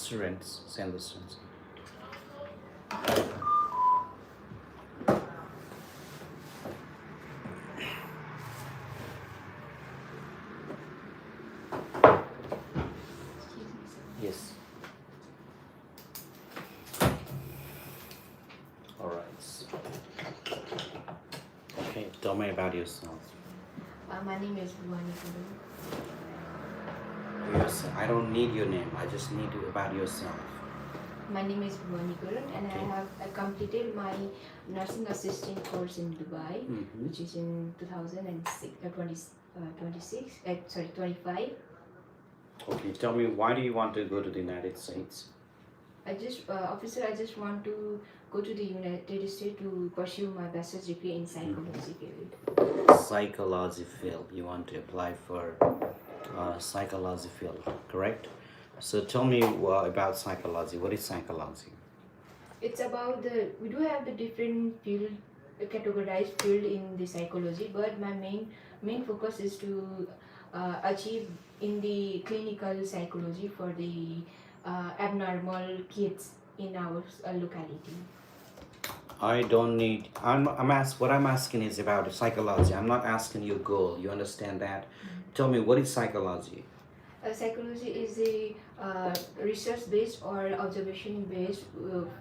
students, send the students. Yes. All right. Okay, tell me about yourself. My name is Bhuwani Guru. I don't need your name. I just need you about yourself. My name is Bhuwani Guru, and Okay. I have completed my nursing assistant course in Dubai, Mm-hmm. which is in 25. Okay, tell me, why do you want to go to the United States? I just want to go to the United States to pursue my bachelor's degree in psychology field. Psychology field. You want to apply for psychology field, correct? So tell me about psychology. What is psychology? It's about we do have the different field, categorized field in the psychology, but my main focus is to achieve in the clinical psychology for the abnormal kids in our locality. I don't need. What I'm asking is about psychology. I'm not asking your goal. You understand that? Tell me, what is psychology? Psychology is a research based or observation based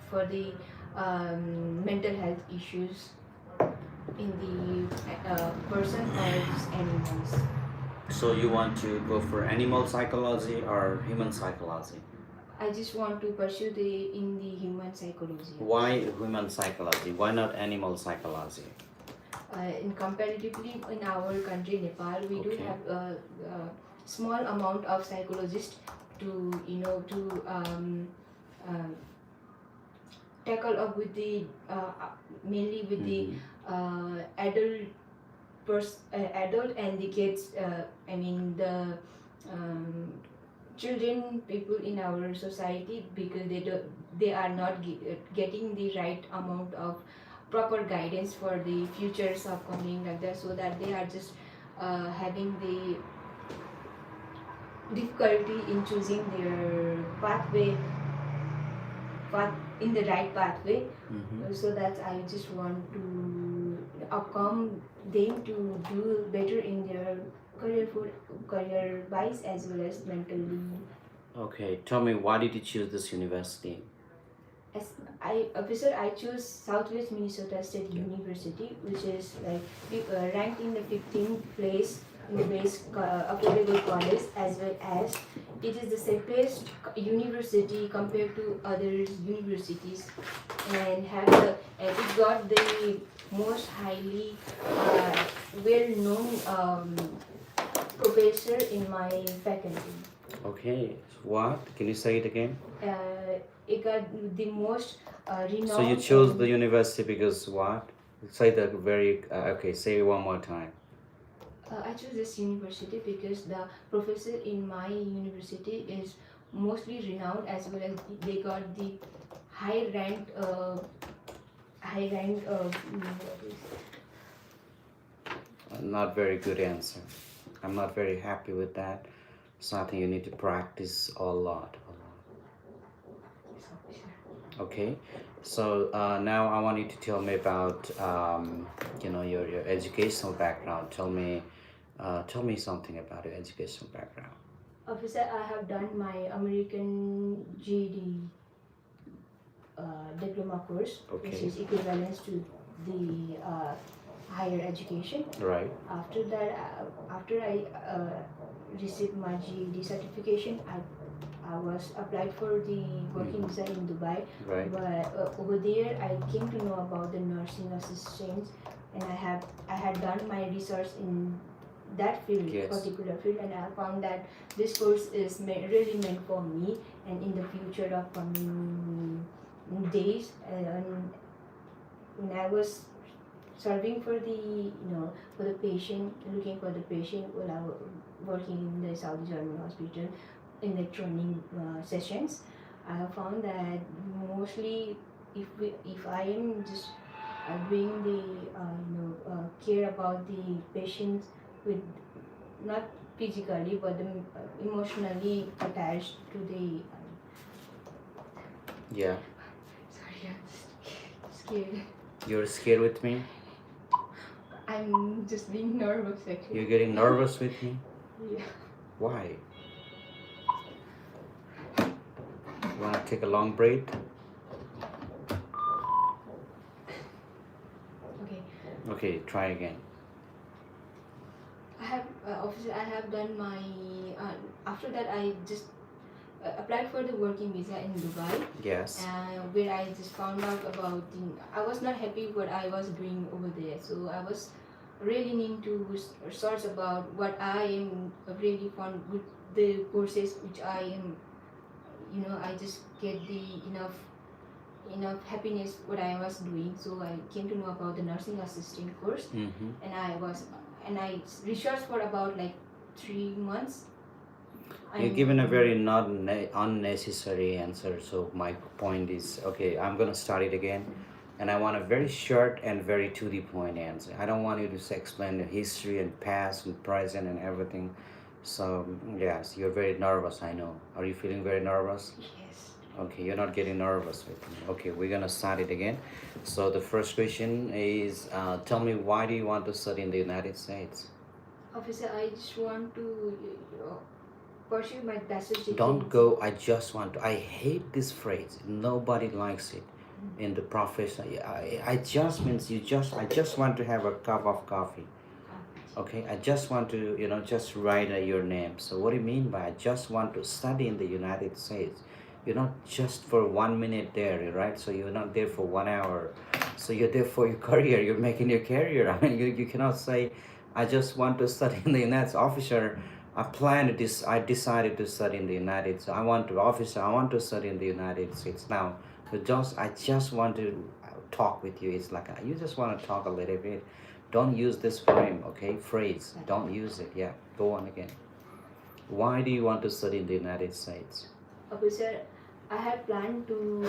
for the mental health issues in the person or animals. So you want to go for animal psychology or human psychology? I just want to pursue in the human psychology. Why human psychology? Why not animal psychology? In comparatively in our country Nepal, we do Okay. have a small amount of psychologists to tackle up with the mainly with the adult and the kids. I mean the um, children people in our society, because they are not getting the right amount of proper guidance for the futures upcoming like that, so that they are just having the difficulty in choosing their path in the right pathway. So that I just want to upcome them to do better in their career wise as well as mentally. Okay, tell me, why did you choose this university? As I choose Southwest Minnesota State University, which is like ranked in the 15th place in the best affordable college, as well as it is the safest university compared to other universities, and it got the most highly well-known professor in my faculty. Okay, what? Can you say it again? It got the most renowned. So you chose the university because what? Say that very. Okay, say it one more time. I chose this university because the professor in my university is mostly renowned, as well as they got the high ranked Not very good answer. I'm not very happy with that. So I think you need to practice a lot. Okay, so now I want you to tell me about your educational background. Tell me something about your educational background. Officer, I have done my American GED diploma course, which Okay. is equivalent to the higher education. Right. After that, after I received my GED certification, I was applied for the working visa in Dubai. Right. But over there, I came to know about the nursing assistants, and I had done my research in that field, Yes. particular field, and I found that this course is really meant for me, and in the future of coming days, and when I was serving for for the patient, looking for the patient while I was working in the Saudi German hospital in the training sessions, I have found that mostly if I am just doing the care about the patients with not physically but emotionally attached to the Yeah. Sorry, I'm scared. You're scared with me? I'm just being nervous actually. You're getting nervous with me? Yeah. Why? You want to take a long break? Okay. Okay, try again. Officer, I have done my. After that, I just applied for the working visa in Dubai. Yes. Where I just found out about the. I was not happy what I was doing over there, so I was really need to search about what I am really fond with the courses which I am. I just get the enough happiness what I was doing. So I came to know about the nursing assistant course, Mm-hmm. and I researched for about like 3 months. You're given a very not unnecessary answer. So my point is, okay, I'm gonna start it again, and I want a very short and very to the point answer. I don't want you to explain the history and past and present and everything. So yes, you're very nervous. I know. Are you feeling very nervous? Yes. Okay, you're not getting nervous with me. Okay, we're gonna start it again. So the first question is, tell me, why do you want to study in the United States? Officer, I just want to pursue my bachelor's degree. Don't go, I just want to. I hate this phrase. Nobody likes it in the profession. I just means I just want to have a cup of coffee. Okay, I just want to, just write your name. So what do you mean by I just want to study in the United States? You're not just for 1 minute there, right? So you're not there for 1 hour. So you're there for your career. You're making your career. I mean, you cannot say, I just want to study in the United States. Officer, I decided to study in the United States. I want to study in the United States. Now, I just want to talk with you. It's like, you just want to talk a little bit. Don't use this phrase. Don't use it. Yeah, go on again. Why do you want to study in the United States? Officer, I had planned to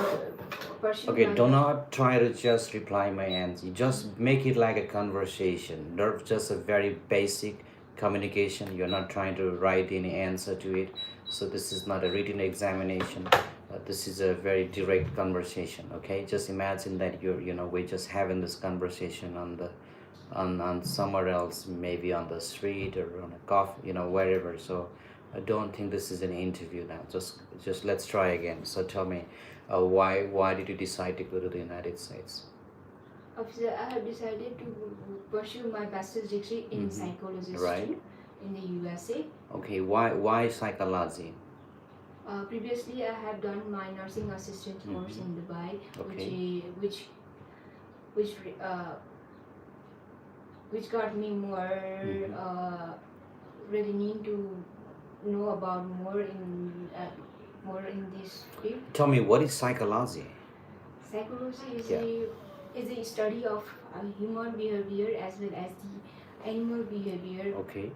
pursue. Okay, do not try to just reply my answer. Just make it like a conversation, not just a very basic communication. You're not trying to write any answer to it. So this is not a written examination. This is a very direct conversation. Okay, just imagine that we're just having this conversation on somewhere else, maybe on the street or on a coffee, wherever. So I don't think this is an interview now. Just let's try again. So tell me, why did you decide to go to the United States? Officer, I have decided to pursue my bachelor's degree in psychology Right. in the USA. Okay, why psychology? Previously, I have done my nursing assistant course in Dubai, Okay. which got me more really need to know about more in this field. Tell me, what is psychology? Psychology is a study of human behavior as well as the animal behavior. Okay.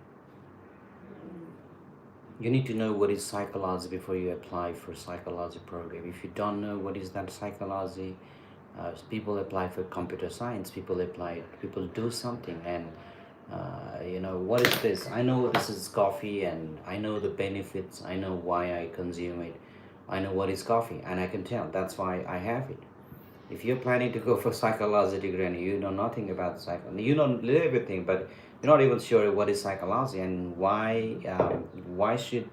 You need to know what is psychology before you apply for psychology program. If you don't know what is that psychology, people apply for computer science. People do something, and what is this? I know this is coffee, and I know the benefits. I know why I consume it. I know what is coffee, and I can tell. That's why I have it. If you're planning to go for psychology degree and you know nothing about psychology, you know everything, but you're not even sure what is psychology and why should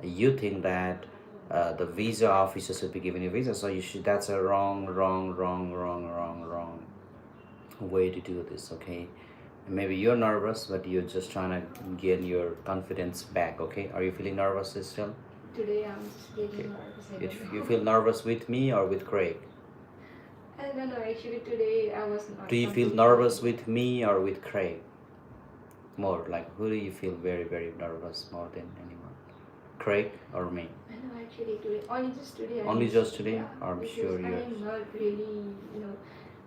you think that the visa officer should be giving you visa? So that's a wrong way to do this. Okay, maybe you're nervous, but you're just trying to get your confidence back. Okay, are you feeling nervous still? Today I'm just getting nervous. I don't You know. feel nervous with me or with Craig? I don't know. Actually, today I was not. Do you feel nervous with me or with Craig? More like, who do you feel very, very nervous more than anyone? Craig or me? I know actually today. Only just today. Only just today? Yeah, I'm because sure I you're. am not really,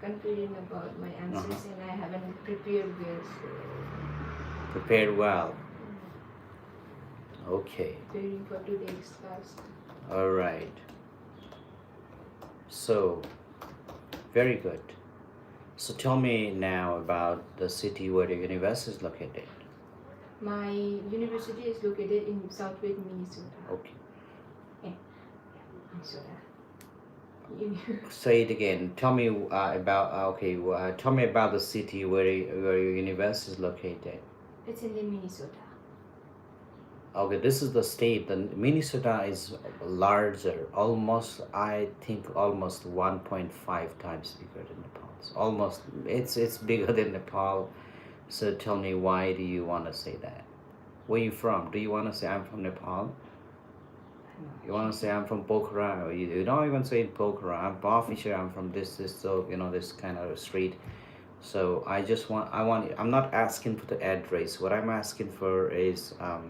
confident about my answers, and I haven't prepared well. So Prepared well. Okay. preparing for today's class. All right. So, very good. So tell me now about the city where the university is located. My university is located in Southwest, Minnesota. Okay. Minnesota. Say it again. Tell me about okay. Tell me about the city where your university is located. It's in the Minnesota. Okay, this is the state. The Minnesota is larger. Almost, I think, almost 1.5 times bigger than Nepal. It's almost, it's bigger than Nepal. So tell me, why do you want to say that? Where you from? Do you want to say I'm from Nepal? You want to say I'm from Pokhara, or you don't even say Pokhara. I'm official. I'm from this. So this kind of street. So I'm not asking for the address. What I'm asking for is uh,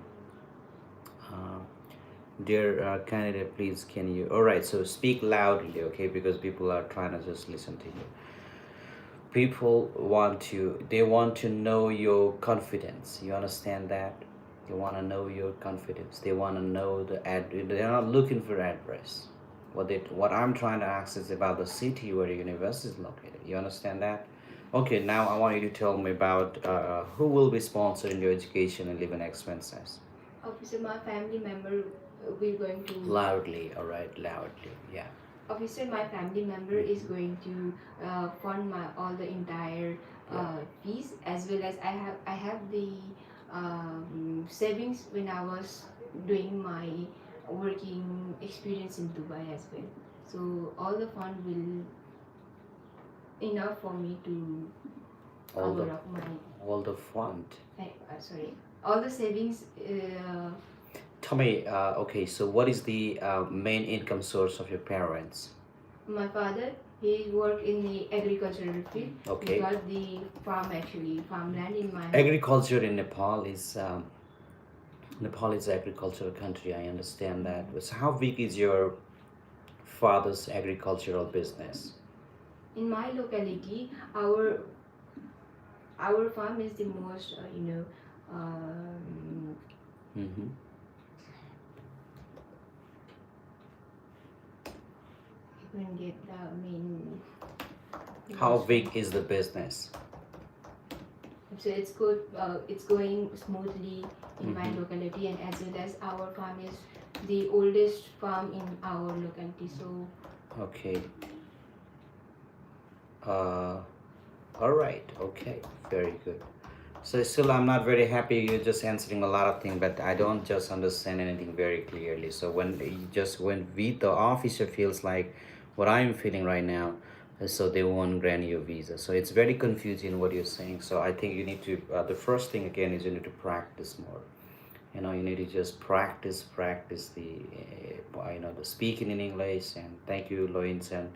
dear candidate, please can you? All right. So speak loudly, okay? Because people are trying to just listen to you. People they want to know your confidence. You understand that? They want to know your confidence. They want to know they're not looking for address. What I'm trying to ask is about the city where the university is located. You understand that? Okay, now I want you to tell me about who will be sponsoring your education and living expenses. Officer, my family member, we're going to. Loudly, all right, loudly, yeah. Officer, my family member is going to fund my all the entire fees, as well as I have the savings when I was doing my working experience in Dubai as well. So all the fund will enough for me to All the cover up my all the fund. sorry, all the savings. Tell me, okay, so what is the main income source of your parents? My father, he worked in the agricultural field. He Okay. got the farmland in my. Agriculture in Nepal is an agricultural country. I understand that. So how big is your father's agricultural business? In my locality, our farm is the most Mm-hmm. you can get the main. How big is the business? So it's good. It's going smoothly in my Mhm. locality, and as well as our farm is the oldest farm in our locality. So Okay. All right. Okay. Very good. So still, I'm not very happy. You're just answering a lot of things, but I don't just understand anything very clearly. So when the officer feels like what I'm feeling right now, so they won't grant you a visa. So it's very confusing what you're saying. So I think you need to. The first thing again is you need to practice more. You need to just practice the speaking in English. And thank you, Loins, and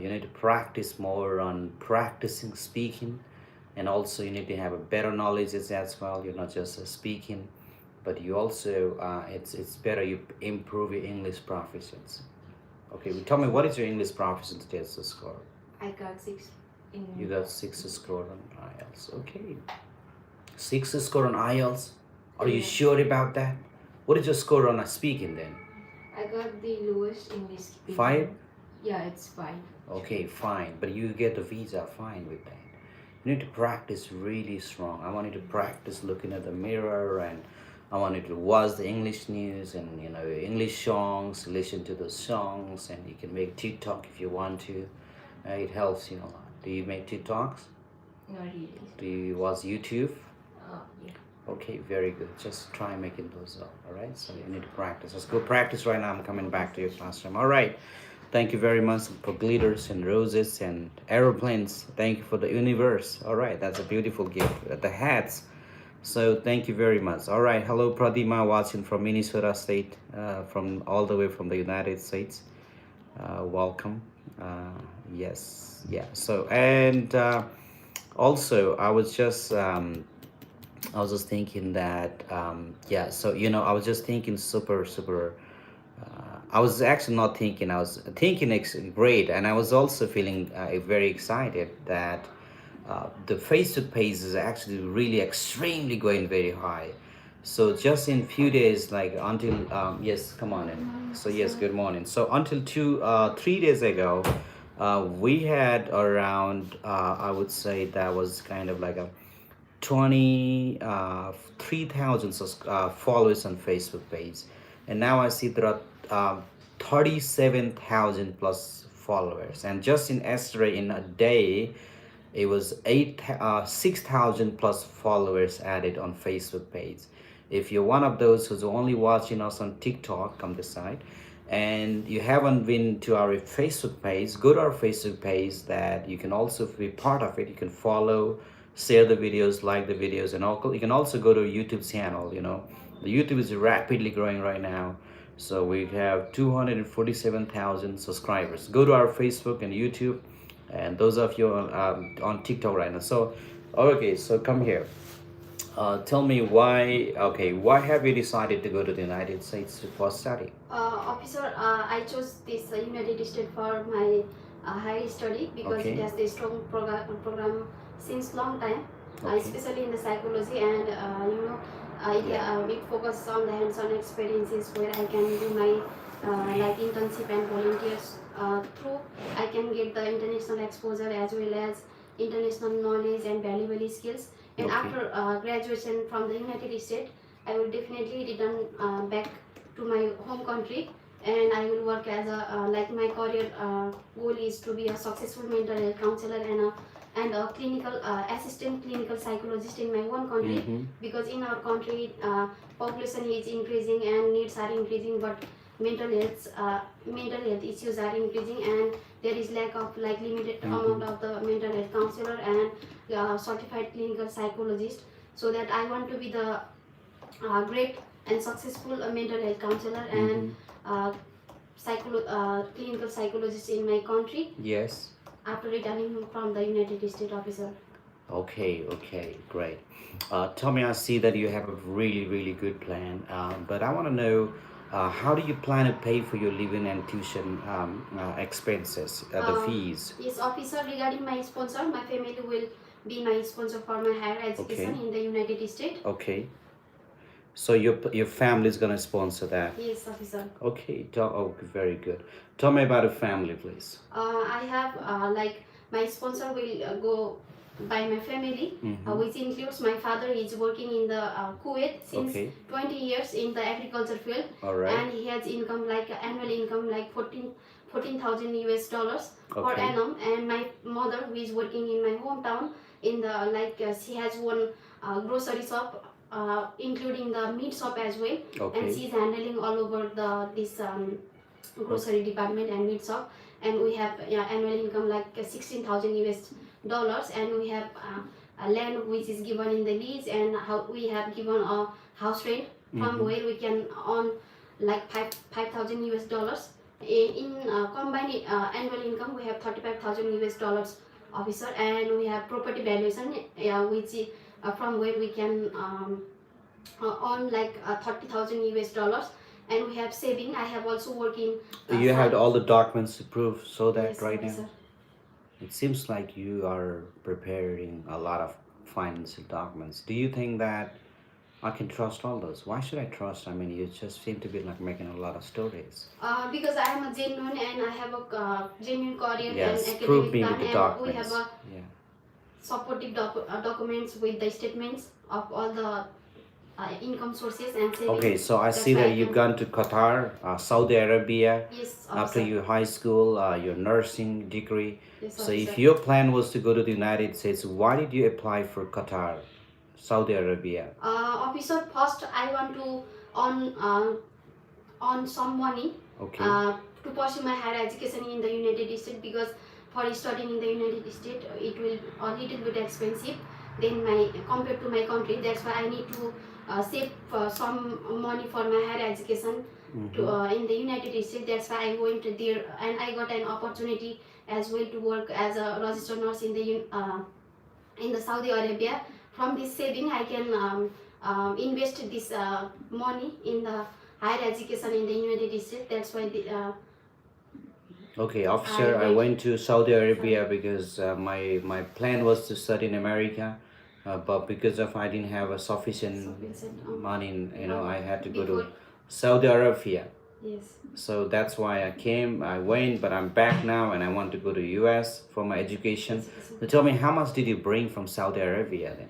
you need to practice more on practicing speaking, and also you need to have a better knowledge as well. You're not just speaking, but you also it's better you improve your English proficiency. Okay, well, tell me, what is your English proficiency test score? I got 6 in. You got 6 score on IELTS. Okay, 6 score on IELTS. Are you Yeah. sure about that? What is your score on speaking then? I got the lowest English speaking. 5? Yeah, it's 5. Okay, fine. But you get the visa, fine with that. You need to practice really strong. I want you to practice looking at the mirror, and I want you to watch the English news and English songs, listen to the songs, and you can make TikTok if you want to. It helps you a lot. Do you make TikToks? Not really. Do you watch YouTube? Yeah. Okay, very good. Just try making those up, all right? So you need to practice. Let's go practice right now. I'm coming back to your classroom. All right. Thank you very much for glitters and roses and aeroplanes. Thank you for the universe. All right, that's a beautiful gift. The hats. So thank you very much. All right, hello Pradima watching from Minnesota State, from all the way from the United States. Welcome. Yes, yeah. So and also I was just thinking that yeah. So I was just thinking super. I was actually not thinking. I was thinking great, and I was also feeling very excited that the Facebook page is actually really extremely going very high. So just in few days, like until yes, come on in. So yes, good morning. So until 3 days ago, we had around I would say that was kind of like a 23,000 followers on Facebook page, and now I see there are 37,000 plus followers, and just in yesterday, in a day, it was 6,000 plus followers added on Facebook page. If you're one of those who's only watching us on TikTok, come this side, and you haven't been to our Facebook page, go to our Facebook page. That you can also be part of it. You can follow, share the videos, like the videos, and also you can also go to YouTube channel. The YouTube is rapidly growing right now. So we have 247,000 subscribers. Go to our Facebook and YouTube, and those of you on TikTok right now. So, okay, so come here. Tell me why. Okay, why have you decided to go to the United States for study? Officer, I chose this United States for my higher study because Okay. it has a strong program since long time, Okay. especially in the psychology and it focuses on the hands-on experiences where I can do my like internship and volunteers through. I can get the international exposure as well as international knowledge and valuable skills. And Okay. after graduation from the United States, I will definitely return back to my home country, and I will work as a like my career goal is to be a successful mental health counselor and a clinical assistant clinical psychologist in my own country, Mhm. because in our country population is increasing and needs are increasing, but mental health issues are increasing, and there is lack of like limited amount of the mental health counselor and certified clinical psychologist, so that I want to be the great and successful mental health counselor and clinical psychologist in my country Yes. after returning from the United States, officer. Okay, okay, great. Tommy, I see that you have a really, really good plan. But I want to know, how do you plan to pay for your living and tuition expenses, the Uh, fees? Yes, officer, regarding my sponsor, my family will be my sponsor for my higher education Okay. in the United States. Okay. So your family is gonna sponsor that. Yes, officer. Okay. Oh, very good. Tell me about a family, please. I have like my sponsor will go by my family, which includes my father. Is working in the Kuwait since Okay. 20 years in the agriculture field, All right. and he has income like annual income like 14,000 US dollars per Okay. annum. And my mother, who is working in my hometown in the she has one grocery shop, including the meat shop as well, Okay. and she's handling all over this grocery department and meat shop. And we have annual income like 16,000 US dollars, and we have a land which is given in the lease, and how we have given a house rent from where we can earn like 5,000 US dollars. In combined annual income, we have 35,000 US dollars, officer. And we have property valuation, which is from where we can earn like 30,000 US dollars. And we have saving. I have also working. You have all the documents to prove so that Yes, right officer. now. It seems like you are preparing a lot of financial documents. Do you think that I can trust all those? Why should I trust? I mean, you just seem to be like making a lot of stories. Because I am a genuine and I have a genuine career Yes, and prove academic me plan, with the and we have documents. a Yeah. supportive documents with the statements of all the income sources and savings. Okay, so I That's see why that I you've can- gone to Qatar, Saudi Arabia, Yes, after officer. your high school, your nursing degree. Yes, So if officer. your plan was to go to the United States, why did you apply for Qatar, Saudi Arabia? Officer, first I want to earn some money Okay. to pursue my higher education in the United States, because for studying in the United States it will a little bit expensive than compared to my country. That's why I need to save some money for my higher education to in the United States. That's why I went there, and I got an opportunity as well to work as a registered nurse in the Saudi Arabia. From this saving, I can invest this money in the higher education in the United States. That's why Okay, officer, I went to Saudi Arabia because my plan was to study in America, but because of I didn't have a sufficient money, I had to go to Before- Saudi Arabia. yes. So that's why I went, but I'm back now and I want to go to US for my education. So tell me, how much did you bring from Saudi Arabia then?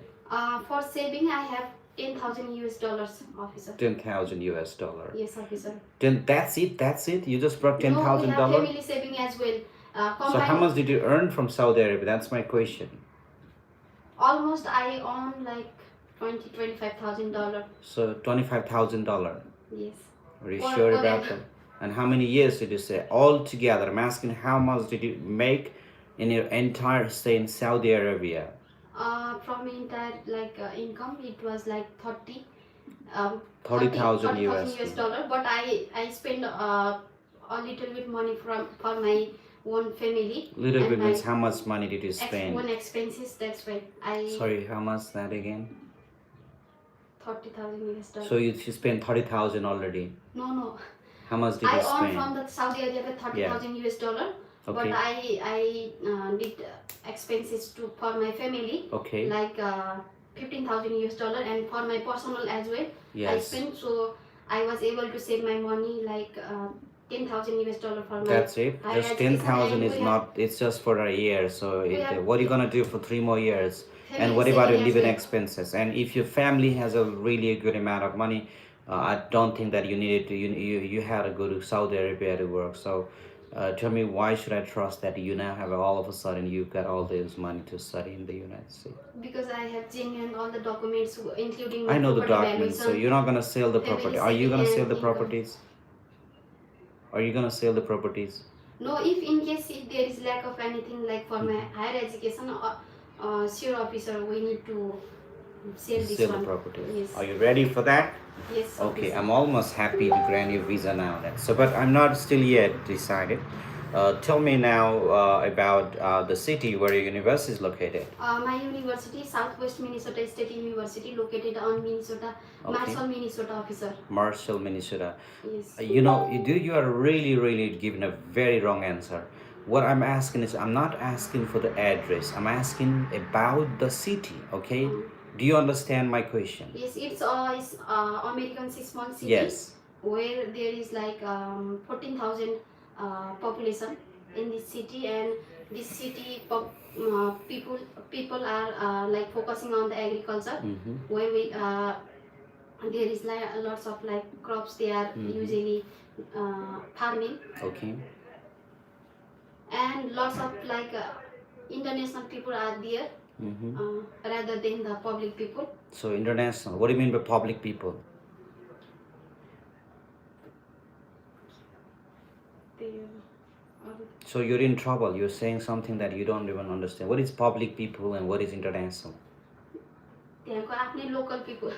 For saving, I have 10,000 US dollars, officer. 10,000 US dollar. Yes, officer. Then that's it. That's it. You just brought No, we $10,000. have family saving as well. So how Combined, much did you earn from Saudi Arabia? That's my question. almost I earn like $25,000. So $25,000. Yes. Are you Or- sure or about then- that? And how many years did you say altogether? I'm asking how much did you make in your entire stay in Saudi Arabia? From entire income, it was like 30,000 US dollar. But I spend a little bit money for my own family. Little and bit my means how much money did you spend? own expenses. That's why I Sorry, how much that again? 30,000 US dollar. So you spent 30,000 already. No. How much did I you earned spend? from the Saudi Arabia 30,000 US dollar. But Okay. I did expenses for my family Okay. like 15,000 US dollar, and for my personal as well. I Yes. spent, so I was able to save my money like 10,000 US dollar for my. That's it. I Just had 10,000 and is we have not. It's just for a year. So have- what are you gonna do for 3 more years? family And what about your saving as living well. expenses? And if your family has a really good amount of money, I don't think that you needed to. You had to go to Saudi Arabia to work. So, tell me, why should I trust that you now have all of a sudden you've got all this money to study in the United States? Because I have genuine all the documents, including my I know the property documents. So valuation. you're not gonna sell the family property. Are you gonna saving sell the and income. properties? Are you gonna sell the properties? No, if in case if there is lack of anything like for my higher education, sure officer, we need to sell this Sell the one. properties. Yes. Are you ready for that? Yes. Okay, officer. I'm almost happy to grant your visa now. So, but I'm not still yet decided. Tell me now about the city where your university is located. My university, Southwest Minnesota State University, located on Minnesota, Okay. Marshall, Minnesota, officer. Marshall, Minnesota. Yes. You are really giving a very wrong answer. What I'm asking is, I'm not asking for the address. I'm asking about the city. Okay? Do you understand my question? Yes, it's American small city. Yes. Where there is like 14,000 population in this city, and this city people are like focusing on the agriculture, Mm-hmm. where we there is like lots of like crops they are usually farming, Okay. and lots of like international people are there Mm-hmm. rather than the public people. So international. What do you mean by public people? They are So you're in trouble. You're saying something that you don't even understand. What is public people and what is international? त्यहाँको आफ्नै local people.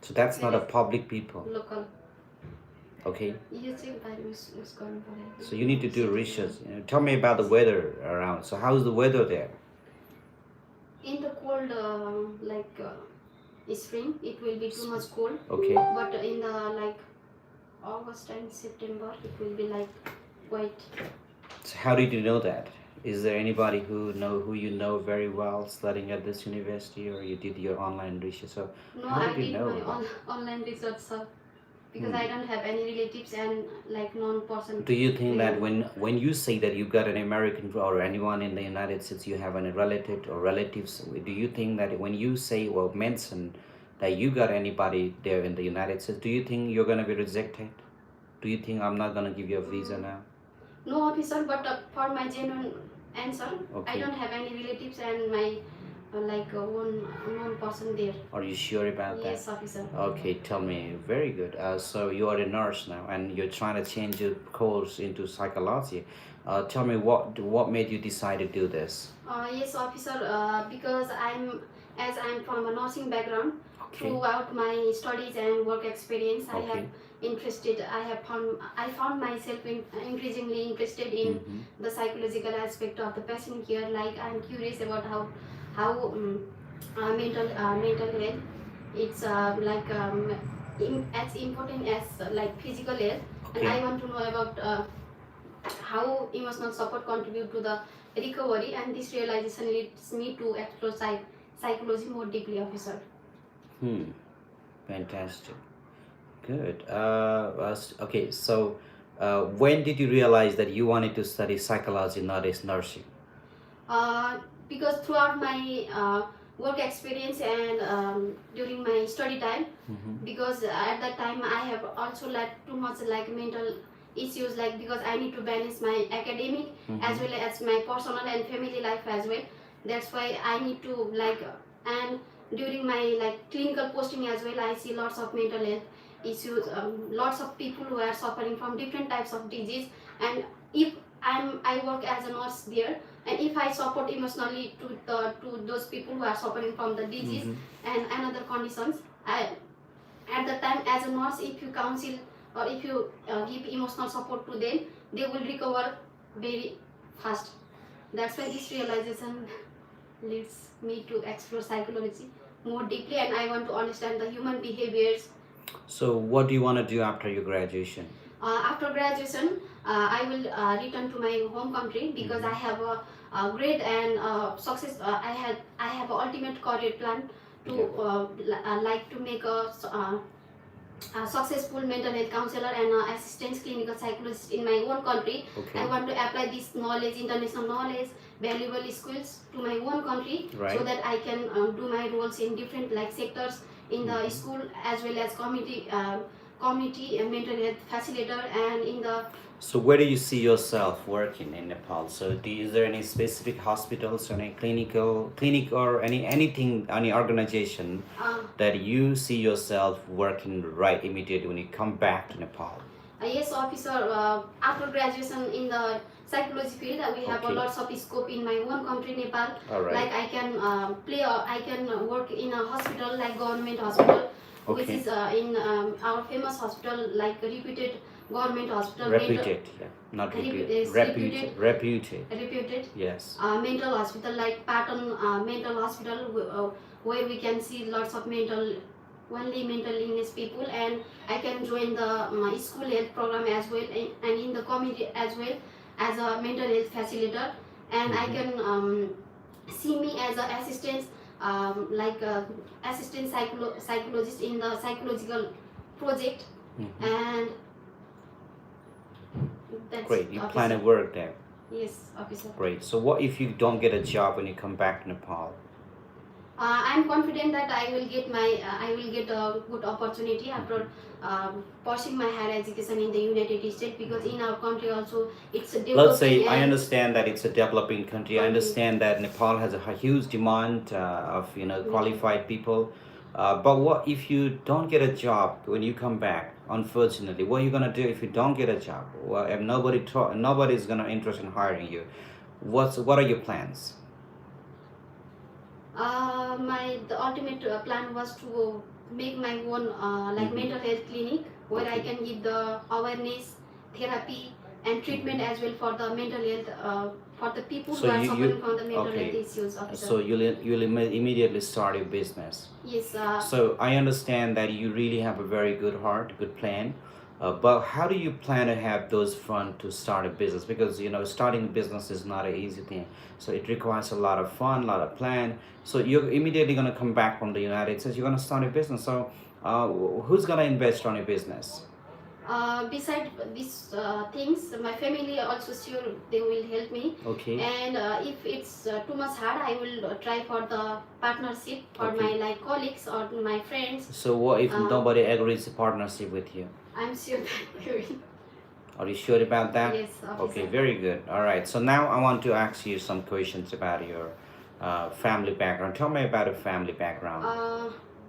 So that's not a public people. Local. Okay. यो चाहिँ बारे उस गर्नु पर्यो. So you need to do research. Tell me about the weather around. So how's the weather there? In the cold spring it will be too much cold, Okay. but in the like August and September it will be like quite. So how did you know that? Is there anybody who you know very well studying at this university, or you did your online research? So No, how I did you did know my about online research, sir, because I don't have any relatives and like non-person. Do you think that when you say that you got an American or anyone in the United States, you have a relative or relatives? Do you think that when you say or mention that you got anybody there in the United States, do you think you're gonna be rejected? Do you think I'm not gonna give you a visa now? No, officer, but for my genuine answer, Okay. I don't have any relatives and my one non-person there. Are you sure about that? Yes, officer. Okay, tell me. Very good. So you are a nurse now, and you're trying to change your course into psychology. Tell me what made you decide to do this? Yes, officer. Because I'm from a nursing background. Okay. Throughout my studies and work experience, Okay. I found myself increasingly interested in the psychological aspect of the patient care. Like I'm curious about how mental health, it's as important as like physical health. Okay. And I want to know about how emotional support contribute to the recovery, and this realization leads me to explore psychology more deeply, officer. Fantastic. Good. Okay. So, when did you realize that you wanted to study psychology, not as nursing? Because throughout my work experience and during my study time, Mm-hmm. because at that time I have also like too much like mental issues, like because I need to balance my academic as well as my personal and family life as well. That's why I need to like and during my like clinical posting as well, I see lots of mental health issues, lots of people who are suffering from different types of disease. And if I work as a nurse there, and if I support emotionally to those people who are suffering from the disease and another conditions, I at the time as a nurse, if you counsel or if you give emotional support to them, they will recover very fast. That's why this realization leads me to explore psychology more deeply, and I want to understand the human behaviors. So what do you want to do after your graduation? After graduation, I will return to my home country because I have a great and success. I have an ultimate career plan to like to make a successful mental health counselor and assistant clinical psychologist in my own country. Okay. I want to apply this knowledge, international knowledge, valuable skills to my own country, Right. so that I can do my roles in different like sectors in the school as well as community and mental health facilitator and in the So where do you see yourself working in Nepal? So is there any specific hospitals or any clinic or anything, any organization that you see yourself working right immediately when you come back to Nepal? Yes, officer. After graduation in the psychology field, we have a Okay. lots of scope in my own country, Nepal. All right. Like I can I can work in a hospital like government hospital, which Okay. is in our famous hospital, like reputed government hospital. Reputed, yeah. Not reputed. Reputed. Reputed. Yes. Mental hospital like Patton mental hospital, where we can see lots of only mental illness people, and I can join the school health program as well, and in the community as well as a mental health facilitator, and I can see me as an assistant like assistant psychologist in the psychological project. And that's Great. You plan to officer. work there. Yes, officer. Great. So what if you don't get a job when you come back to Nepal? I'm confident that I will get a good opportunity after pursuing my higher education in the United States, because in our country also it's a developing. Let's say I and- understand that it's a developing country. I understand that Nepal has a huge demand of qualified people. But what if you don't get a job when you come back? Unfortunately, what are you gonna do if you don't get a job? Well, if nobody's gonna interest in hiring you. What are your plans? The ultimate plan was to make my own mental health clinic where I Okay. can give the awareness, therapy, and treatment as well for the mental health for the people So who are you- suffering from the mental okay. health issues. Officer. So you'll immediately start your business. Yes. So I understand that you really have a very good heart, good plan. But how do you plan to have those funds to start a business? Because starting a business is not an easy thing. So it requires a lot of fun, a lot of plan. So you're immediately gonna come back from the United States. You're gonna start a business. So who's gonna invest on your business? Beside these things, my family also sure they will help me. Okay. And if it's too much hard, I will try for the partnership for Okay. my colleagues or my friends. So what if nobody agrees to partnership with you? I'm sure that they will. Are you sure about that? Yes, officer. Okay, very good. All right. So now I want to ask you some questions about your family background. Tell me about a family background.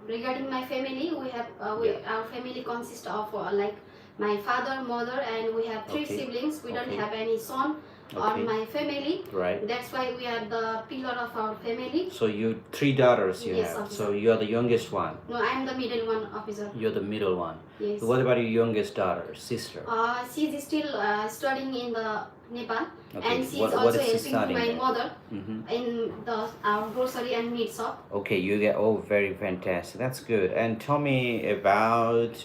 Regarding my family, we have our family consists of like my father, mother, and we have three Okay. siblings. We don't Okay. have any son Okay. on my family. Right. That's why we are the pillar of our family. So you 3 daughters you Yes, have. officer. So you are the youngest one. No, I'm the middle one, officer. You're the middle one. Yes. So what about your youngest daughter, sister? She's still studying in the Nepal, Okay. and she's What also is she helping to studying my there? mother Mm-hmm. in our grocery and meat shop. Okay, you get very fantastic. That's good. And tell me about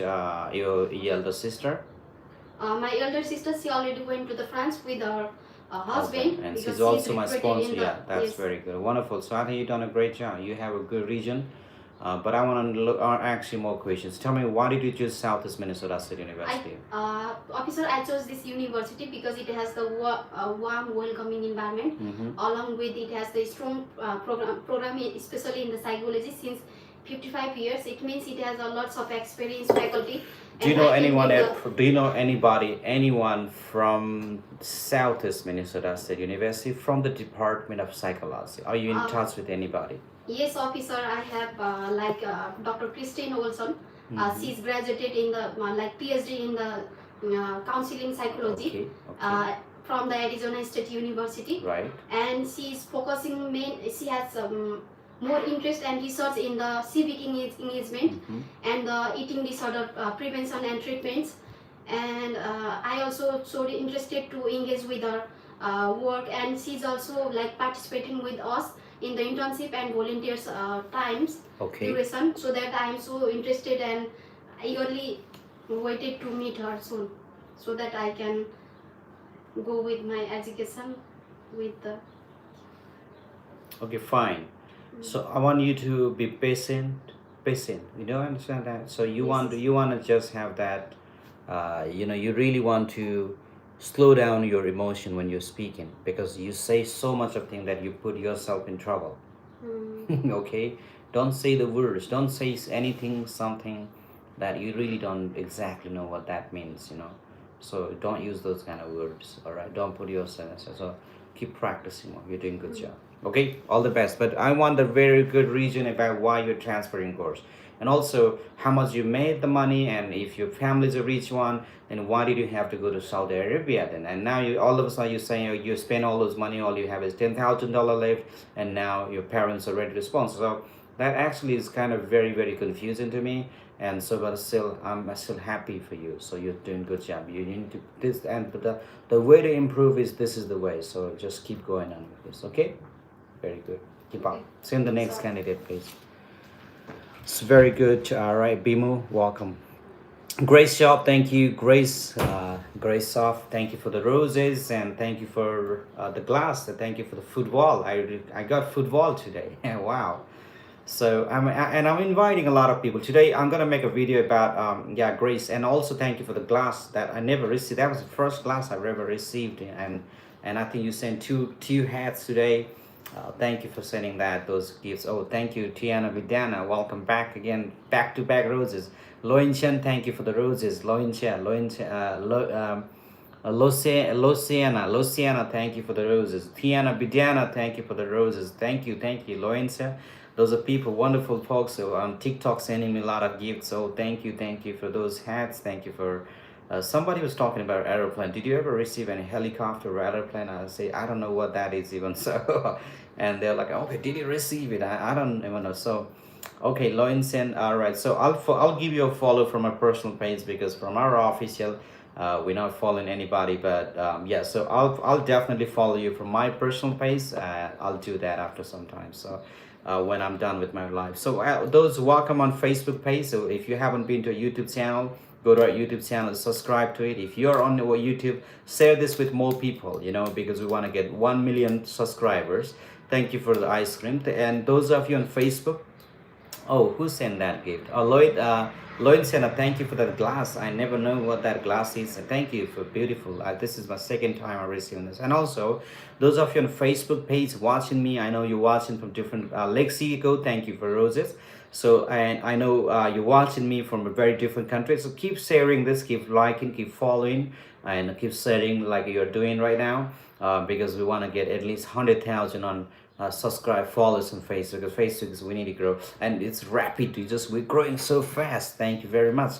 your elder sister. My elder sister, she already went to the France with her husband, And because she's also my recruited sponsor. in the- Yeah, that's yes. very good. Wonderful. So I think you've done a great job. You have a good region. But I want to ask you more questions. Tell me, why did you choose Southeast Minnesota State University? Officer, I chose this university because it has the warm, welcoming environment. Mm-hmm. Along with it has the strong program, especially in the psychology. Since 55 years, it means it has a lots of experienced faculty. Do you know anyone? Do you know anybody? Anyone from Southeast Minnesota State University from the Department of Psychology? Are you in touch with anybody? Yes, officer. I have Dr. Christine Olson. She's graduated in the PhD in the counseling psychology. Okay. From the Arizona State University. Right. And she's focusing she has more interest and research in the civic engagement and the eating disorder prevention and treatments. And I also so interested to engage with her work, and she's also like participating with us in the internship and volunteers times duration, so that I am so interested and eagerly waited to meet her soon, so that I can go with my education with the. Okay, fine. So I want you to be patient. You don't understand that. So you want to just have that. You really want to slow down your emotion when you're speaking, because you say so much of things that you put yourself in trouble. Okay, don't say the words. Don't say anything, something that you really don't exactly know what that means. So don't use those kind of words. All right, don't put yourself. So keep practicing. You're doing a good job. Okay, all the best. But I want a very good reason about why you're transferring course, and also how much you made the money, and if your family is a rich one, then why did you have to go to Saudi Arabia then? And now you all of a sudden you're saying you spend all those money, all you have is $10,000 left, and now your parents are ready to sponsor. So that actually is kind of very, very confusing to me. And so, but still, I'm still happy for you. So you're doing good job. You need to this, and the way to improve is this is the way. So just keep going on with this. Okay. Very good. Keep on. Send the next candidate, please. It's very good. All right, Bimu, welcome. Grace Shop, thank you. Grace Soft, thank you for the roses, and thank you for the glass. And thank you for the football. I got football today. Wow. So I'm inviting a lot of people today. I'm gonna make a video about Grace, and also thank you for the glass that I never received. That was the first glass I've ever received, and I think you sent two hats today. Thank you for sending those gifts. Oh, thank you, Tiana Vidana. Welcome back again. Back-to-back roses. Loin Chen, thank you for the roses. Luciana, thank you for the roses. Tiana Vidana, thank you for the roses. Thank you, Loin Chen. Those are people, wonderful folks on TikTok sending me a lot of gifts. So thank you for those hats. Thank you for. Somebody was talking about aeroplane. Did you ever receive any helicopter or aeroplane? I say I don't know what that is even. So, and they're like, okay, did you receive it? I don't even know. So, okay, Loinsen. All right. So I'll give you a follow from my personal page, because from our official, we're not following anybody. But yeah, so I'll definitely follow you from my personal page. I'll do that after some time. So. When I'm done with my live. So those welcome on Facebook page. So if you haven't been to a YouTube channel, go to our YouTube channel, subscribe to it. If you're on our YouTube, share this with more people, because we want to get 1 million subscribers. Thank you for the ice cream. And those of you on Facebook, oh, who sent that gift? Oh, Lloyd sent a thank you for that glass. I never know what that glass is. Thank you for beautiful. This is my second time I'm receiving this. And also, those of you on Facebook page watching me, I know you're watching from different Lexico. Thank you for roses. So, and I know you're watching me from a very different country. So keep sharing this, keep liking, keep following, and keep sharing like you're doing right now, because we want to get at least 100,000 on subscribe, follow us on Facebook, because Facebook is we need to grow, and it's rapid. We're growing so fast. Thank you very much.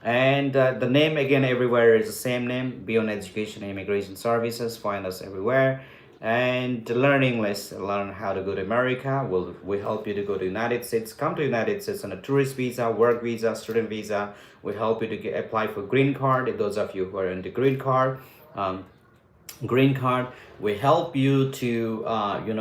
And the name again everywhere is the same name, Beyond Education and Immigration Services. Find us everywhere. And learn English, learn how to go to America. We help you to go to United States. Come to United States on a tourist visa, work visa, student visa. We help you to apply for green card. Those of you who are in the green card, we help you to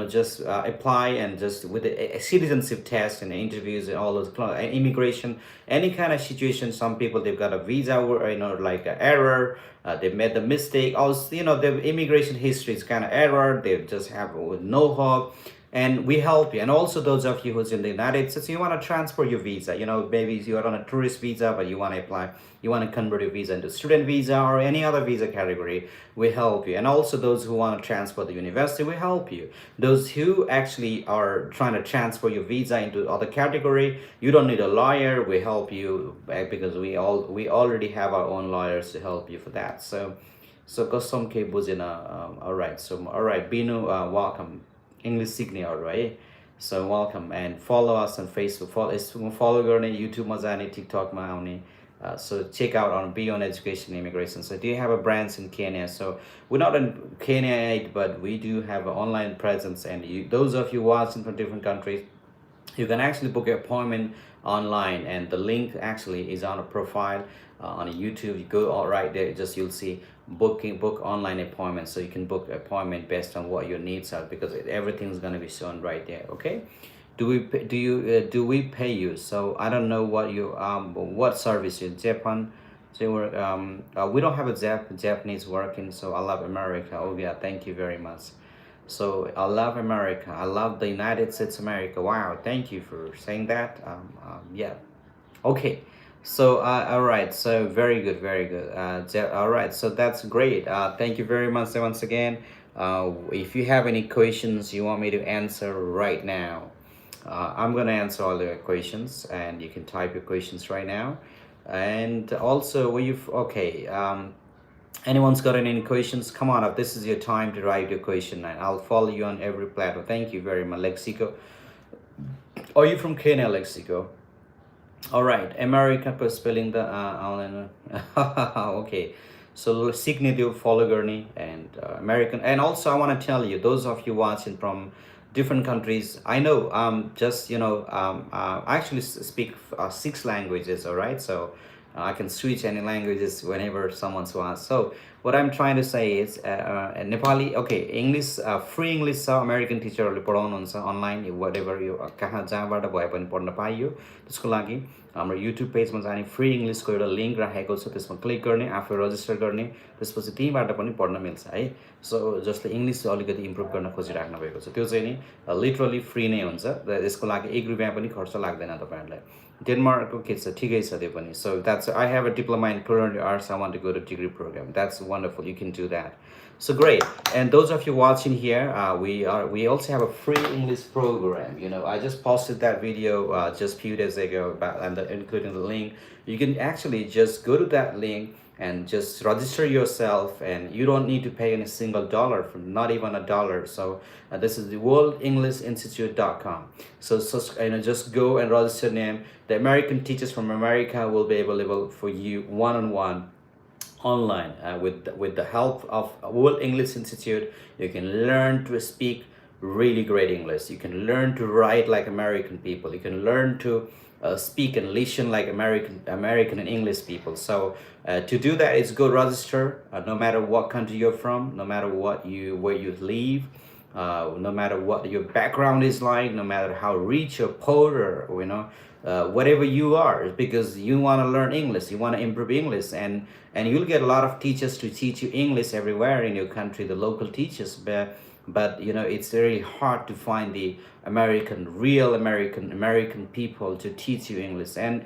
just apply, and just with a citizenship test and interviews and all those immigration, any kind of situation. Some people, they've got a visa like an error, they made the mistake, also the immigration history is kind of error, they just have no hope. and we help you. And also those of you who's in the United States, you want to transfer your visa, maybe you are on a tourist visa, but you want to apply, you want to convert your visa into student visa or any other visa category, we help you. And also those who want to transfer the university, we help you. Those who actually are trying to transfer your visa into other category, you don't need a lawyer, we help you, because we already have our own lawyers to help you for that. So custom ke bujina. All right, Binu, welcome. English सिक्ने अरू है. So welcome and follow us on Facebook. Follow गर्ने, YouTube मा जाने, TikTok मा आउने. So check out on Beyond Education Immigration. So do you have a branch in Kenya? So we're not in Kenya yet, but we do have an online presence. And those of you watching from different countries, you can actually book an appointment online, and the link actually is on a profile on YouTube. You go all right there, just you'll see book online appointment, so you can book appointment based on what your needs are, because everything's going to be shown right there. Okay, do we pay you? So I don't know what you what service you Japan. So we don't have a Japanese working, so I love America. Oh yeah, thank you very much. So I love America. I love the United States America. Wow, thank you for saying that. Yeah. Okay. So all right. So very good, very good. All right. So that's great. Thank you very much once again. If you have any questions you want me to answer right now, I'm gonna answer all the questions, and you can type your questions right now. And also, anyone's got any questions, come on up. This is your time to write your question, and I'll follow you on every platform. Thank you very much. Lexico, are you from Kenya, Lexico? All right, America per spelling the okay. So Signity follow Gurney and American. And also I want to tell you, those of you watching from different countries, I know I actually speak 6 languages. All right, so I can switch any languages whenever someone's wants. So what I'm trying to say is Nepali, okay, English, free English American teacher online, whatever you कहाँ जहाँबाट भए पनि पढ्न पाइयो. त्यसको लागि हाम्रो YouTube पेजमा जाने फ्री इङ्ग्लिसको एउटा लिङ्क राखेको छ, त्यसमा क्लिक गर्ने, आफै रजिस्टर गर्ने, त्यसपछि त्यहीबाट पनि पढ्न मिल्छ है. सो जसले इङ्ग्लिस अलिकति इम्प्रुभ गर्न खोजिराख्नु भएको छ, त्यो चाहिँ नि लिटरली फ्री नै हुन्छ. यसको लागि 1 रुपैयाँ पनि खर्च लाग्दैन तपाईहरुलाई. डेनमार्कको के छ, ठिकै छ त्यो पनि. So that's, I have a diploma in culinary arts. I want to go to degree program. That's wonderful. You can do that. So great. And those of you watching here, we also have a free English program. I just posted that video just few days ago and including the link. You can actually just go to that link and just register yourself, and you don't need to pay any single dollar, not even $1. So this is the worldenglishinstitute.com. So just go and register name. The American teachers from America will be available for you one-on-one online with the help of World English Institute. You can learn to speak really great English. You can learn to write like American people. You can learn to speak and listen like American and English people. So to do that, it's go register. No matter what country you're from, no matter where you live, no matter what your background is like, no matter how rich or poor, or whatever you are, because you want to learn English, you want to improve English, and you'll get a lot of teachers to teach you English everywhere in your country, the local teachers, but it's very hard to find the real American people to teach you English. And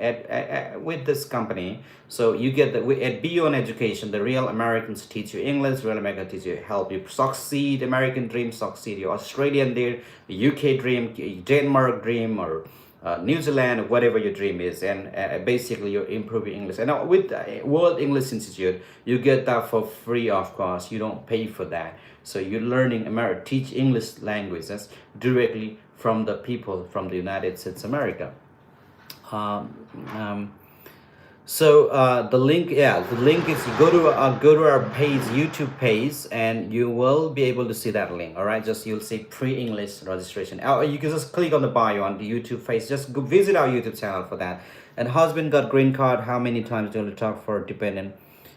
with this company, so you get at Beyond Education, the real Americans teach you English, real American teach you, help you succeed, American dream succeed, your Australian dream, UK dream, Denmark dream, or New Zealand, whatever your dream is, and basically you're improving English. And with World English Institute, you get that for free, of course. You don't pay for that. So you're learning teach English languages directly from the people from the United States America. So the link is go to our page, YouTube page, and you will be able to see that link. All right, just you'll see pre-English registration. You can just click on the bio on the YouTube page. Just go visit our YouTube channel for that. And husband got green card. How many times do you talk for dependent?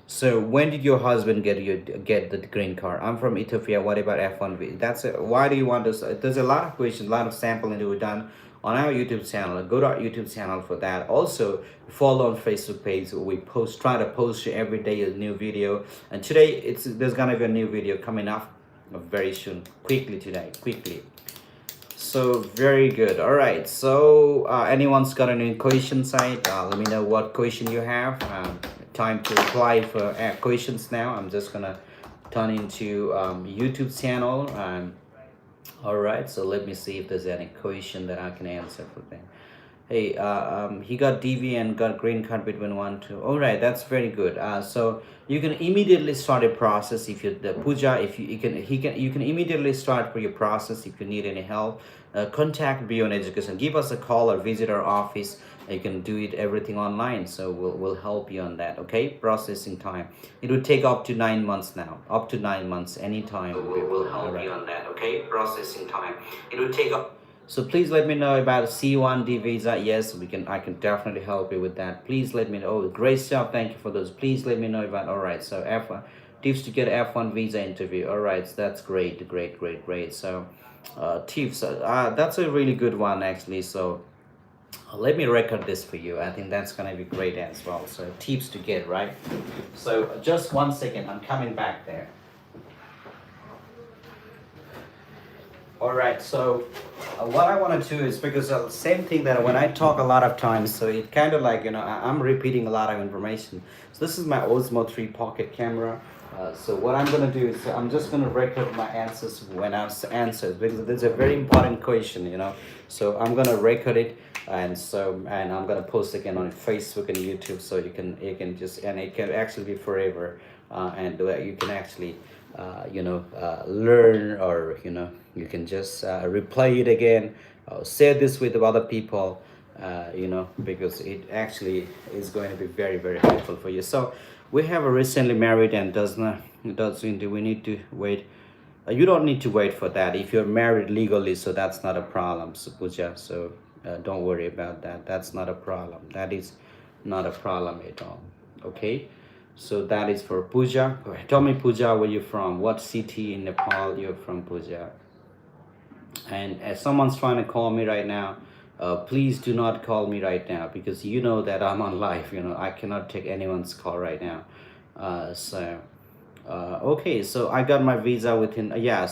So when did your husband get the green card? I'm from Ethiopia. What about F1? That's it. Why do you want this? There's a lot of questions, a lot of sampling that we've done on our YouTube channel. Go to our YouTube channel for that. Also, follow on Facebook page. We try to post every day a new video. And today, there's gonna be a new video coming up very soon. Quickly. So very good. All right. So anyone's got any question side? Let me know what question you have. Time to reply for questions now. I'm just gonna turn into YouTube channel. All right. So let me see if there's any question that I can answer for them. Hey, he got DV and got green card between 1 2. All right, that's very good. So you can immediately start a process if you the puja. If you can he can you can immediately start for your process if you need any help. Contact Beyond Education. Give us a call or visit our office. You can do it everything online. So we'll help you on that. Okay, processing time. It will take up to 9 months now. Up to 9 months, anytime. We'll help you on that. Okay, processing time. It will take up. So please let me know about C1D visa. Yes, we can. I can definitely help you with that. Please let me know. Oh, great stuff. Thank you for those. Please let me know about. All right. So F1 tips to get F1 visa interview. All right. So that's great. Great. So, tips. That's a really good one actually. So. Let me record this for you. I think that's gonna be great as well. So tips to get right. So just 1 second. I'm coming back there. All right, so what I want to do is because same thing that when I talk a lot of times, so it kind of like, I'm repeating a lot of information. So this is my Osmo 3 pocket camera. So what I'm going to do is I'm just going to record my answers when I answer because there's a very important question. So I'm going to record it and I'm going to post again on Facebook and YouTube so you can just, and it can actually be forever and you can actually learn or you can just replay it again, share this with other people, because it actually is going to be very helpful for you. So we have a recently married and doesn't we need to wait? You don't need to wait for that if you're married legally, so that's not a problem, so Pooja. So don't worry about that. That's not a problem. That is not a problem at all. Okay. So that is for Pooja. Tell me, Pooja, where you're from? What city in Nepal you're from, Pooja? And as someone's trying to call me right now, please do not call me right now because you know that I'm on live. I cannot take anyone's call right now. Okay, so I got my visa within. You're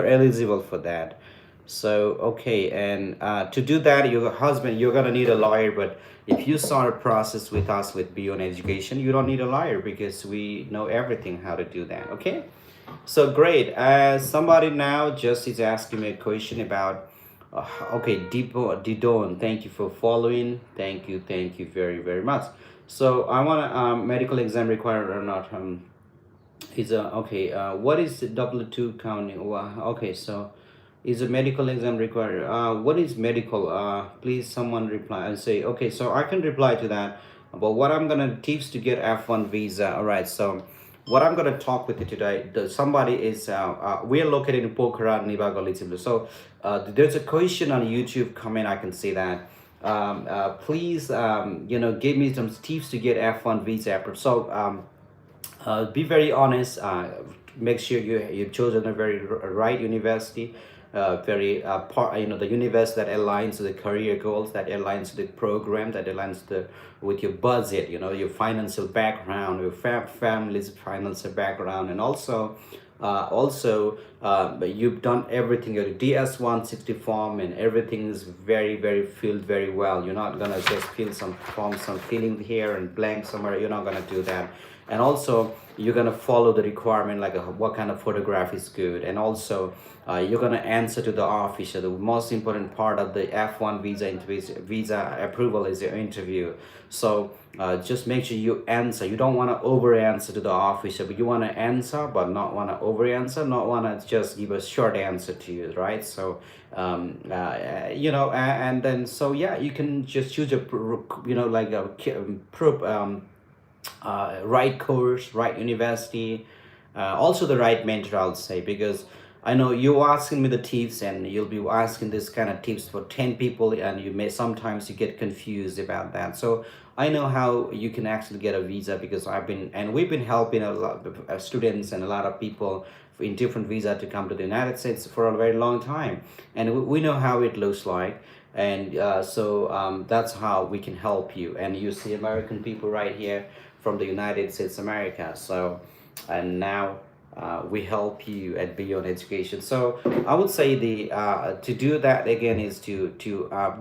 eligible for that. So okay, and to do that, your husband, you're gonna need a lawyer. But if you start a process with us with Beyond Education, you don't need a lawyer because we know everything how to do that. Okay, so great. Somebody now just is asking me a question about. Okay, Didon, thank you for following. Thank you very much. So I want a medical exam required or not? Okay. What is the W2 counting? Okay, so is a medical exam required? What is medical? Please someone reply and say, okay, so I can reply to that. But what I'm gonna tips to get F1 visa. All right, so what I'm gonna talk with you today, somebody is, we are located in Pokhara, Nibagali. So there's a question on YouTube comment, I can see that. Please, give me some tips to get F1 visa approved. So be very honest, make sure you've chosen a very right university, the universe that aligns with the career goals, that aligns with the program, that aligns with your budget, your financial background, your family's financial background, and also you've done everything, your DS-160 form and everything is very filled very well. You're not gonna just fill some form, some filling here and blank somewhere. You're not gonna do that. And also you're gonna follow the requirement like what kind of photograph is good, and also you're gonna answer to the officer. The most important part of the F1 visa approval is your interview. So just make sure you answer. You don't want to over answer to the officer, but you want to answer but not want to over answer, not want to just give a short answer to you, right? So and then so yeah, you can just choose right course, right university, also the right mentor, I'll say, because I know you're asking me the tips and you'll be asking this kind of tips for 10 people and sometimes you get confused about that. So I know how you can actually get a visa because we've been helping a lot of students and a lot of people in different visa to come to the United States for a very long time. And we know how it looks like. And that's how we can help you. And you see American people right here from the United States America. So and now we help you at Beyond Education. So I would say the to do that again is to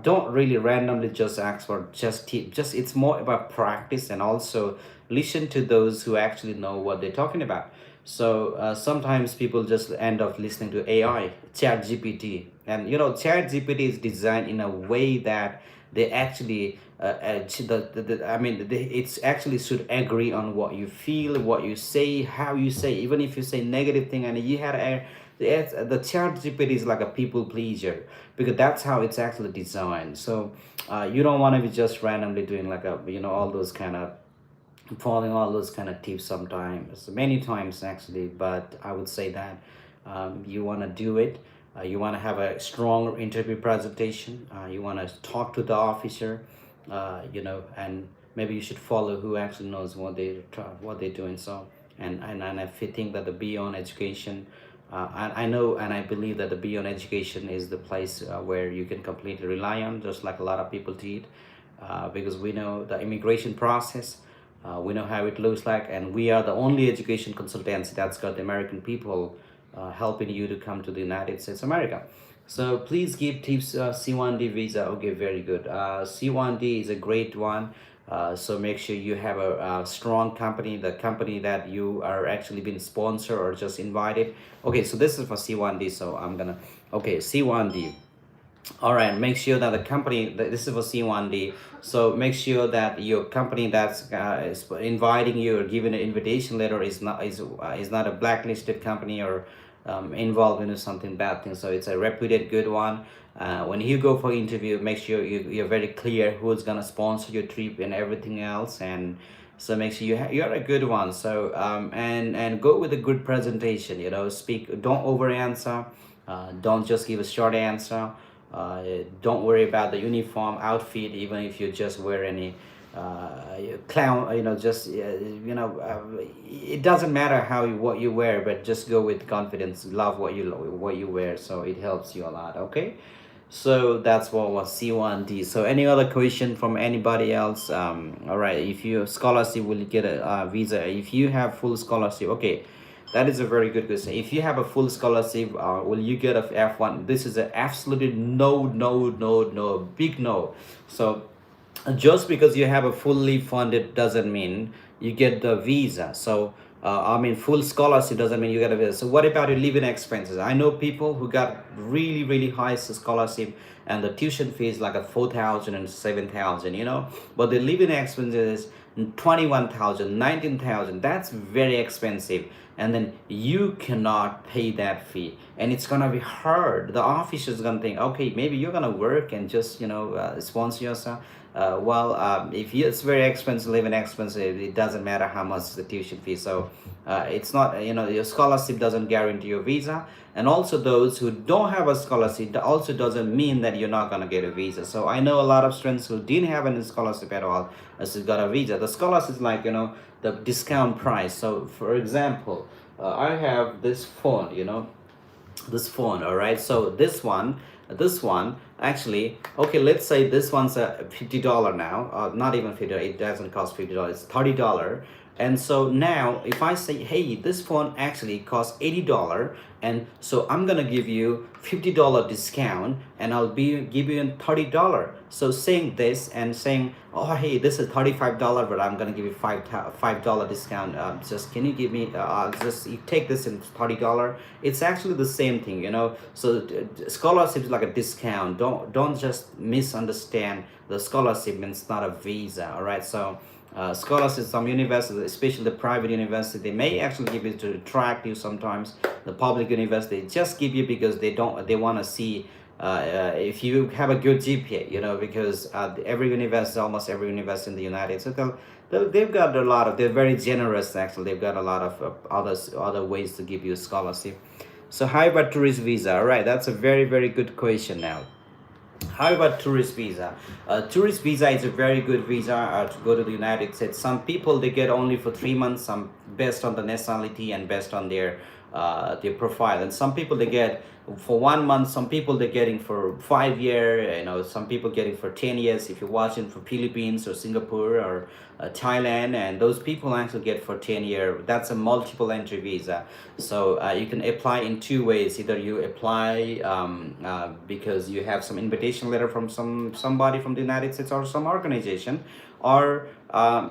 don't really randomly just ask for just it's more about practice and also listen to those who actually know what they're talking about. So sometimes people just end up listening to AI, Chat GPT, and Chat GPT is designed in a way that they actually I mean it's actually should agree on what you feel, what you say, how you say. Even if you say negative thing and you had a the Chat GPT is like a people pleaser because that's how it's actually designed. So you don't want to be just randomly doing like a all those kind of following all those kind of tips sometimes, many times actually. But I would say that you want to do it. You want to have a strong interview presentation. You want to talk to the officer, and maybe you should follow who actually knows what they're doing. So, and if you think that the Beyond Education, I know and I believe that the Beyond Education is the place where you can completely rely on, just like a lot of people did, because we know the immigration process. We know how it looks like, and we are the only education consultancy that's got the American people helping you to come to the United States America. So please give tips. C1D visa, okay, very good. C1D is a great one. So make sure you have a strong company, the company that you are actually being sponsored or just invited. Okay, so this is for C1D. So I'm gonna, okay, C1D. All right, make sure that the company, this is for C1D. So make sure that your company that's is inviting you or giving an invitation letter is not a blacklisted company or involved in something bad thing. So it's a reputed good one. When you go for interview, make sure you're very clear who's gonna sponsor your trip and everything else. And so make sure you're a good one. So and go with a good presentation. Speak. Don't over answer. Don't just give a short answer. Don't worry about the uniform outfit, even if you just wear any clown. It doesn't matter what you wear, but just go with confidence. Love what you wear, so it helps you a lot. Okay, so that's what was C1D. So any other question from anybody else? All right, if you scholarship, will you get a visa? If you have full scholarship, okay. That is a very good question. If you have a full scholarship, will you get a F1? This is an absolutely no, no, no, no, big no. So just because you have a fully funded doesn't mean you get the visa. So full scholarship doesn't mean you get a visa. So what about your living expenses? I know people who got really, really high scholarship and the tuition fee is like a 4,000 and 7,000, but the living expenses 21,000, 19,000. That's very expensive, and then you cannot pay that fee, and it's gonna be hard. The office is gonna think, okay, maybe you're gonna work and just sponsor yourself. If it's very expensive, living expensive, it doesn't matter how much the tuition fee. So it's not, your scholarship doesn't guarantee your visa. And also those who don't have a scholarship, that also doesn't mean that you're not going to get a visa. So I know a lot of students who didn't have any scholarship at all, still got a visa. The scholarship is like, the discount price. So for example, I have this phone, all right. So this one actually, okay, let's say this one's a $50 now, not even 50, it doesn't cost $50, it's $30. And so now if I say, hey, this phone actually costs $80, and so I'm gonna give you $50 discount and I'll give you $30. So saying this and saying, oh, hey, this is $35, but I'm gonna give you $5 discount. Just can you give me just you take this in $30? It's actually the same thing, So scholarship is like a discount. Don't just misunderstand. The scholarship means not a visa. All right, so. Scholarships, some universities, especially the private university, they may actually give you to attract you sometimes. The public university just give you because they want to see if you have a good GPA, because almost every university in the United States, they've got a lot of, they're very generous actually. They've got a lot of other ways to give you a scholarship. So how about tourist visa? All right, that's a very, very good question now. How about tourist visa? Tourist visa is a very good visa to go to the United States. Some people, they get only for 3 months, some based on the nationality and based on their profile. And some people, they get for 1 month. Some people they're getting for 5 year, some people getting for 10 years. If you're watching for Philippines or Singapore or Thailand, and those people actually get for 10 year. That's a multiple entry visa. So you can apply in two ways. Either you apply because you have some invitation letter from somebody from the United States or some organization, or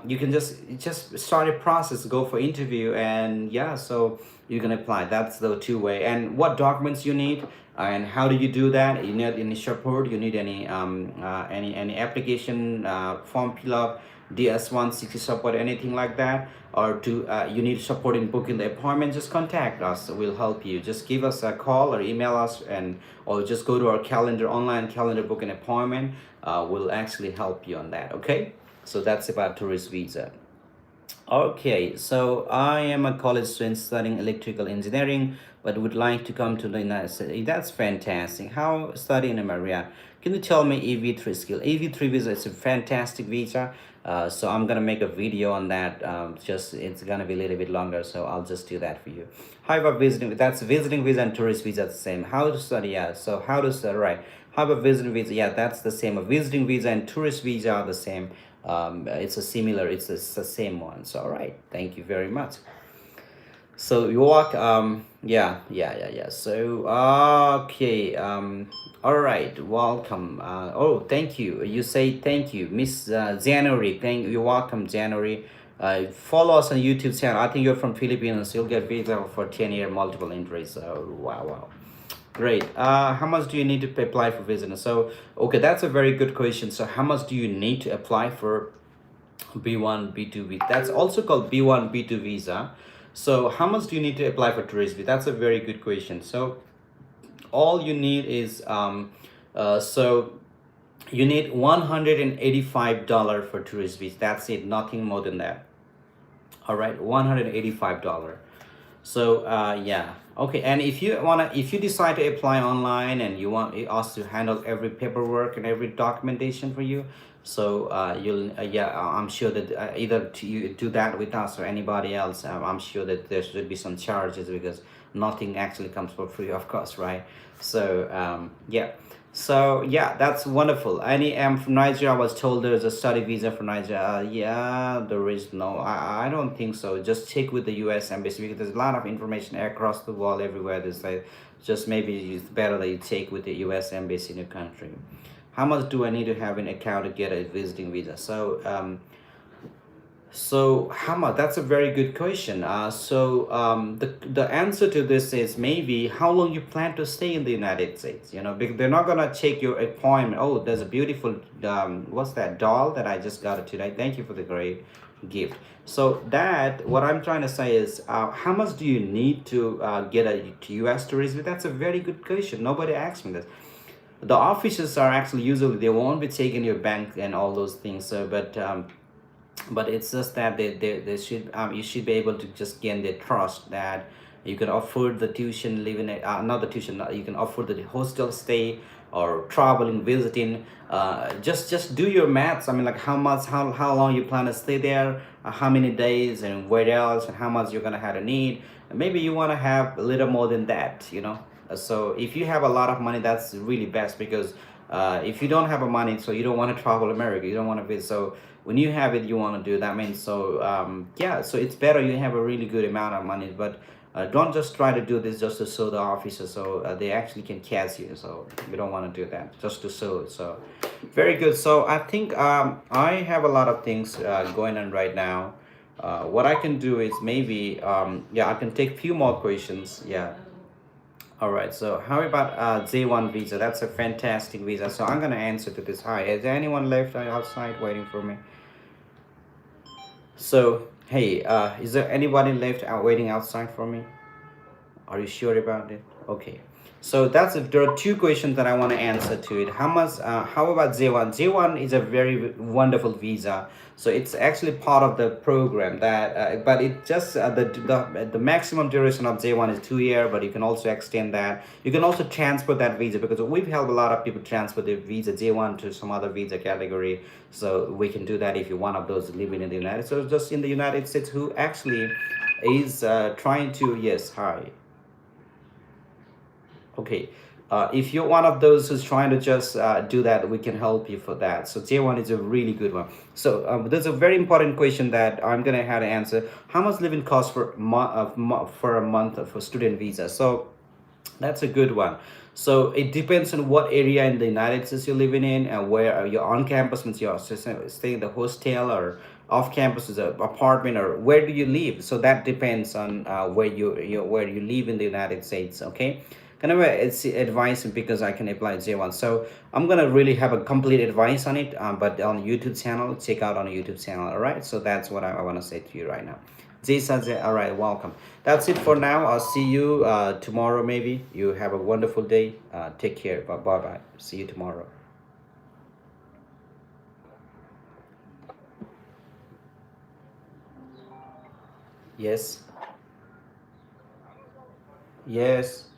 you can just start a process, go for interview, and yeah, so you can apply. That's the two way. And what documents you need, and how do you do that? You need any support, you need any application form fill up, DS-160 support, anything like that, or to you need support in booking the appointment, just contact us. We'll help you. Just give us a call or email us, and or just go to our calendar, online calendar, book an appointment. We'll actually help you on that. Okay, so that's about tourist visa. Okay, so I am a college student studying electrical engineering, but would like to come to the United States. That's fantastic. How study in America? Can you tell me EV3 skill? EV3 visa is a fantastic visa. So I'm gonna make a video on that. Just it's gonna be a little bit longer, so I'll just do that for you. How about visiting? That's visiting visa and tourist visa the same. How to study? Yeah. So how to study? Right. How about visiting visa? Yeah, that's the same. A visiting visa and tourist visa are the same. It's a similar. It's the same one. So all right. Thank you very much. So you walk. Yeah. So okay. All right. Welcome. Oh, thank you. You say thank you, Miss January. Thank you. You're welcome, January. Follow us on YouTube channel. I think you're from Philippines. You'll get visa for 10-year multiple entries. So wow. Great. How much do you need to apply for visa? So okay, that's a very good question. So how much do you need to apply for B1, B2 visa? That's also called B1, B2 visa. So how much do you need to apply for tourist visa? That's a very good question. So all you need is so you need $185 for tourist visa. That's it, nothing more than that. All right, $185. So yeah, okay. And if you decide to apply online and you want us to handle every paperwork and every documentation for you, so you'll I'm sure that either you do that with us or anybody else. I'm sure that there should be some charges, because nothing actually comes for free, of course, right? So yeah. So yeah, that's wonderful. I'm from Nigeria. I was told there's a study visa for Nigeria. Yeah, there is no. I don't think so. Just check with the U.S. Embassy, because there's a lot of information across the world, everywhere. There's like, just maybe it's better that you check with the U.S. Embassy in your country. How much do I need to have in account to get a visiting visa? So how much? That's a very good question. The answer to this is maybe how long you plan to stay in the United States. Because they're not gonna check your appointment. Oh, there's a beautiful what's that doll that I just got it today? Thank you for the great gift. So that what I'm trying to say is how much do you need to get a U.S. tourist visa? That's a very good question. Nobody asked me this. The officers are actually usually they won't be taking your bank and all those things. So but it's just that they should you should be able to just gain their trust that you can afford the tuition, living not the tuition, you can afford the hostel stay or traveling, visiting. Just do your maths. I mean, like how long you plan to stay there, how many days, and where else, and how much you're gonna have to need. Maybe you want to have a little more than that. So if you have a lot of money, that's really best, because if you don't have a money, so you don't want to travel America, you don't want to visit. So when you have it, you want to do that. Means so yeah, so it's better you have a really good amount of money, but don't just try to do this just to show the officer, so they actually can catch you. So we don't want to do that just to show. So very good. So I think I have a lot of things going on right now. What I can do is maybe I can take few more questions. Yeah. All right, so how about J1 visa? That's a fantastic visa. So I'm gonna answer to this. Hi, is there anyone left outside waiting for me? So hey, is there anybody left waiting outside for me? Are you sure about it? Okay. So there are two questions that I want to answer to it. How about J1? J1 is a very wonderful visa. So it's actually part of the program that, but it just the maximum duration of J1 is 2 years, but you can also extend that. You can also transfer that visa, because we've helped a lot of people transfer their visa J1 to some other visa category. So we can do that if you're one of those living in the United States, so just in the United States, who actually is trying to, yes, hi. Okay. If you're one of those who's trying to just do that, we can help you for that. So J1 is a really good one. So there's a very important question that I'm gonna have to answer. How much living cost for a month for student visa? So that's a good one. So it depends on what area in the United States you're living in, and where you're on campus, means you're staying in the hostel, or off campus is an apartment, or where do you live. So that depends on where you live in the United States. Okay, kind of it's advice because I can apply J1. So I'm gonna really have a complete advice on it, but on YouTube channel, check out on a YouTube channel. All right, so that's what I want to say to you right now. Jay Sanjay, all right, welcome. That's it for now. I'll see you tomorrow, maybe. You have a wonderful day. Take care. Bye bye. See you tomorrow. Yes. Yes.